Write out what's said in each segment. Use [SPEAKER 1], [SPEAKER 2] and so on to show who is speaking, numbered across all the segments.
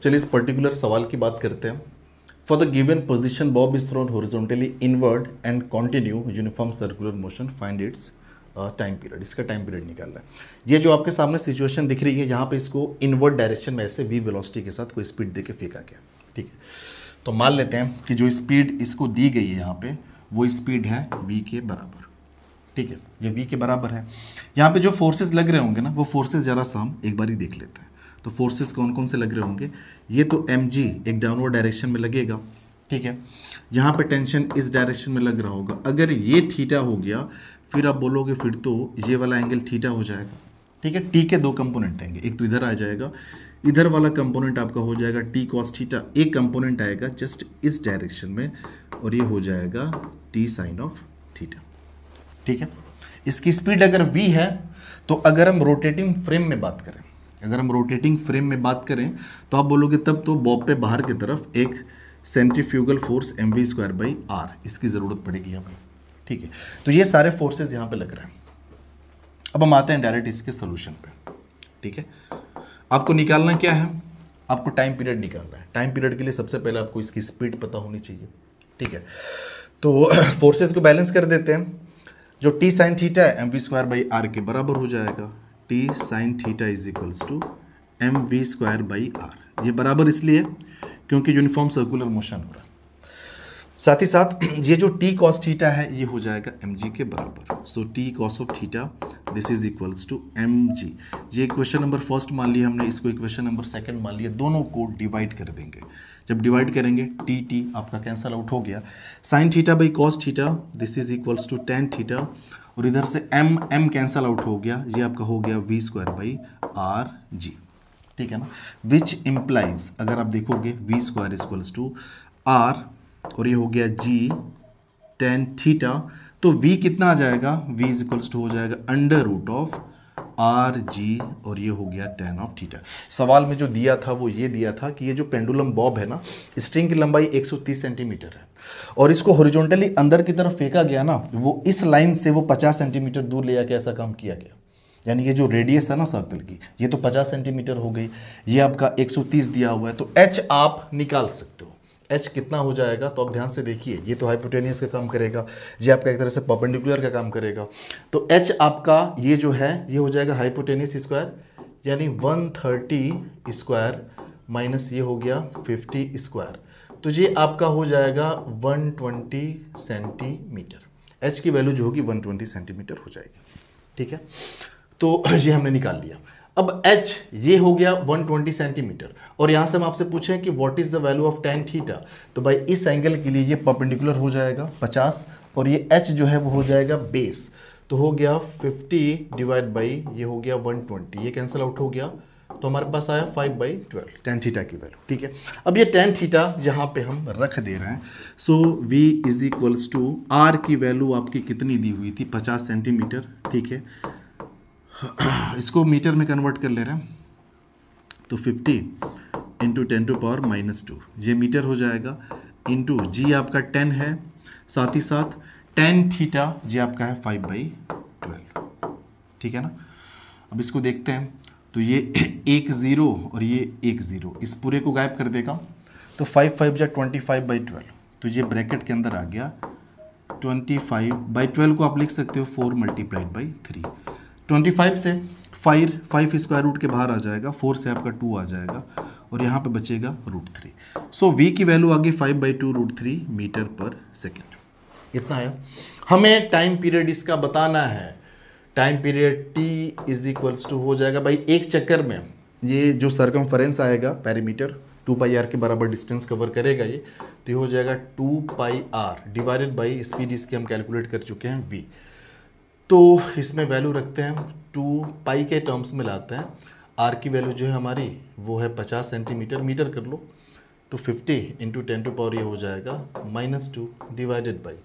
[SPEAKER 1] चलिए इस पर्टिकुलर सवाल की बात करते हैं। For the given position Bob is throne horizontally inward and continue uniform circular motion, find its time period. इसका टाइम पीरियड निकालना है। ये जो आपके सामने सिचुएशन दिख रही है, यहाँ पे इसको इनवर्ड डायरेक्शन में ऐसे वी वेलोसिटी के साथ कोई स्पीड दे के फेंका गया। ठीक है, तो मान लेते हैं कि जो स्पीड इसको दी गई है यहाँ पे, वो स्पीड है v के बराबर। ठीक है, ये v के बराबर है। यहाँ पे जो फोर्सेस लग रहे होंगे ना, वो फोर्सेस जरा सा हम एक बार ही देख लेते हैं। तो फोर्सेस कौन कौन से लग रहे होंगे? ये तो mg एक डाउनवर्ड डायरेक्शन में लगेगा। ठीक है, यहाँ पे टेंशन इस डायरेक्शन में लग रहा होगा। अगर ये थीटा हो गया, फिर आप बोलोगे फिर तो ये वाला एंगल थीटा हो जाएगा। ठीक है, टी के दो कंपोनेंट आएंगे, एक तो इधर आ जाएगा, इधर वाला कंपोनेंट आपका हो जाएगा टी कॉस थीटा। एक कंपोनेंट आएगा जस्ट इस डायरेक्शन में, और ये हो जाएगा टी साइन ऑफ थीटा। ठीक है, इसकी स्पीड अगर v है, तो अगर हम रोटेटिंग फ्रेम में बात करें, तो आप बोलोगे तब तो बॉब पे बाहर की तरफ एक सेंट्रीफ्यूगल फोर्स mv²/r इसकी ज़रूरत पड़ेगी हमें। ठीक है, तो ये सारे फोर्सेस यहाँ पे लग रहे हैं। अब हम आते हैं डायरेक्ट इसके सोल्यूशन पे। ठीक है, आपको निकालना क्या है? आपको टाइम पीरियड निकालना है। टाइम पीरियड के लिए सबसे पहले आपको इसकी स्पीड पता होनी चाहिए। ठीक है, तो फोर्सेस को बैलेंस कर देते हैं। जो टी साइन थीटा है mv²/r के बराबर हो जाएगा। T sine theta is equals to mv²/r। ये बराबर इसलिए क्योंकि यूनिफॉर्म सर्कुलर मोशन हो रहा है। साथ ही साथ ये जो टी कॉस थीटा है, ये हो जाएगा mg के बराबर। So T cos of theta this is equals to mg। ये इक्वेशन नंबर फर्स्ट मान लिया हमने, इसको इक्वेशन नंबर सेकंड मान लिया। दोनों को डिवाइड कर देंगे। जब डिवाइड करेंगे टी आपका कैंसल आउट हो गया। Sine theta by cos theta this is equals to tan theta, और इधर से m कैंसल आउट हो गया। ये आपका हो गया v²/rg। ठीक है ना, विच इम्प्लाइज अगर आप देखोगे v² इक्वल्स टू r, और ये हो गया g tan थीटा। तो v कितना आ जाएगा? v इज इक्वल्स टू हो जाएगा √of rg, और ये हो गया tan ऑफ थीटा। सवाल में जो दिया था वो ये दिया था कि ये जो पेंडुलम बॉब है ना, स्ट्रिंग की लंबाई 130 सेंटीमीटर है, और इसको हॉरिजॉन्टली अंदर की तरफ फेंका गया ना, वो इस लाइन से वो 50 सेंटीमीटर दूर ले जाके ऐसा काम किया गया। यानी ये जो रेडियस है ना सर्कल की, ये तो 50 सेंटीमीटर हो गई, ये आपका 130 दिया हुआ है। तो h आप निकाल सकते हो। h कितना हो जाएगा? तो आप ध्यान से देखिए, ये तो हाइपोटेनियस का काम करेगा, ये आपका एक तरह से परपेंडिकुलर का काम करेगा। तो h आपका ये जो है, ये हो जाएगा हाइपोटेनियस स्क्वायर, यानी 130 स्क्वायर माइनस ये हो गया 50 स्क्वायर। तो ये आपका हो जाएगा 120 सेंटीमीटर। h की वैल्यू जो होगी 120 सेंटीमीटर हो जाएगी। ठीक है, तो ये हमने निकाल लिया। अब h ये हो गया 120 सेंटीमीटर, और यहां से हम आपसे पूछें कि what is the value of tan theta, तो भाई इस एंगल के लिए ये परपेंडिकुलर हो जाएगा 50, और ये h जो है वो हो जाएगा बेस। तो हो गया 50 डिवाइड बाई ये हो गया 120, ये कैंसिल आउट हो गया, तो हमारे पास आया 5/12 tan थीटा की वैल्यू। ठीक है, अब ये tan थीटा यहाँ पे हम रख दे रहे हैं। So v is equals to r की वैल्यू आपकी कितनी दी हुई थी? 50 सेंटीमीटर। ठीक है, इसको मीटर में कन्वर्ट कर ले रहे हैं, तो 50 इंटू 10⁻⁻2 ये मीटर हो जाएगा, इंटू जी आपका 10 है, साथ ही साथ tan थीटा जी आपका है 5/12। ठीक है ना, अब इसको देखते हैं, तो ये एक 0 और ये एक 0, इस पूरे को गायब कर देगा, तो 5 5 जा 25/12, तो ये ब्रैकेट के अंदर आ गया 25/12 को आप लिख सकते हो 4 × 3। 25 से 5 स्क्वायर रूट के बाहर आ जाएगा, 4 से आपका 2 आ जाएगा, और यहाँ पे बचेगा √3। सो v की वैल्यू आ गई 5/2 √3 मीटर पर सेकेंड। इतना है। हमें टाइम पीरियड इसका बताना है। Time period t is equals to हो जाएगा भाई, एक चक्कर में ये जो सरकमफरेंस आएगा पेरीमीटर 2πr के बराबर डिस्टेंस कवर करेगा ये, तो ये हो जाएगा 2πr डिवाइडेड बाई स्पीड इसकी हम कैलकुलेट कर चुके हैं v। तो इसमें वैल्यू रखते हैं, 2π के टर्म्स में लाते हैं। r की वैल्यू जो है हमारी वो है 50 सेंटीमीटर, मीटर कर लो, तो 50 इंटू 10⁻, ये हो जाएगा -2 डिवाइडेड बाई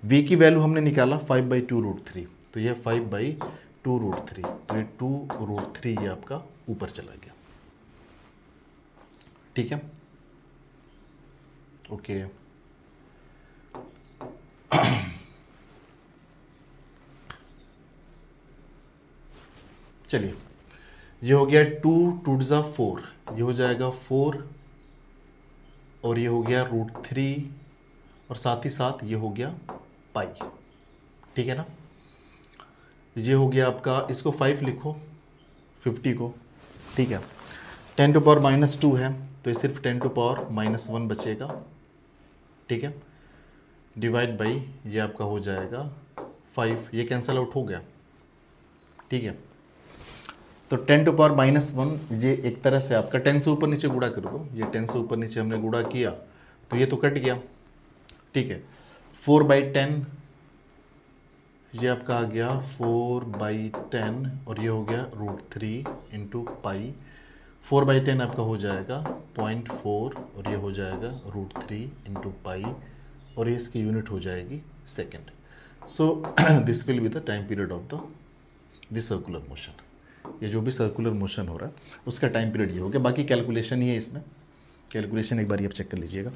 [SPEAKER 1] v की वैल्यू हमने निकाला 5/2 √3, तो ये 5/2 √3, तो ये 2 √3 ये आपका ऊपर चला गया। ठीक है, ओके। चलिए, ये हो गया 2 2 4, ये हो जाएगा 4 और ये हो गया √3 और साथ ही साथ ये हो गया पाई, ठीक है ना। ये हो गया आपका, इसको 5 लिखो 50 को, ठीक है। 10⁻⁻2 है तो ये सिर्फ 10⁻⁻1 बचेगा, ठीक है। डिवाइड बाई ये आपका हो जाएगा 5, ये कैंसल आउट हो गया, ठीक है। तो 10⁻⁻1 ये एक तरह से आपका 10 से ऊपर नीचे गुणा कर दो, ये 10 से ऊपर नीचे हमने गुणा किया तो ये तो कट गया, ठीक है। 4/10 ये आपका आ गया 4/10 और ये हो गया √3 इंटू पाई। 4/10 आपका हो जाएगा 0.4 और ये हो जाएगा √3 इंटू पाई और ये इसकी यूनिट हो जाएगी second. So this will be the time period of the this circular motion. ये जो भी सर्कुलर मोशन हो रहा है उसका टाइम पीरियड ये हो गया। बाकी कैलकुलेशन ही है इसमें, कैलकुलेशन एक बार ये आप चेक कर लीजिएगा।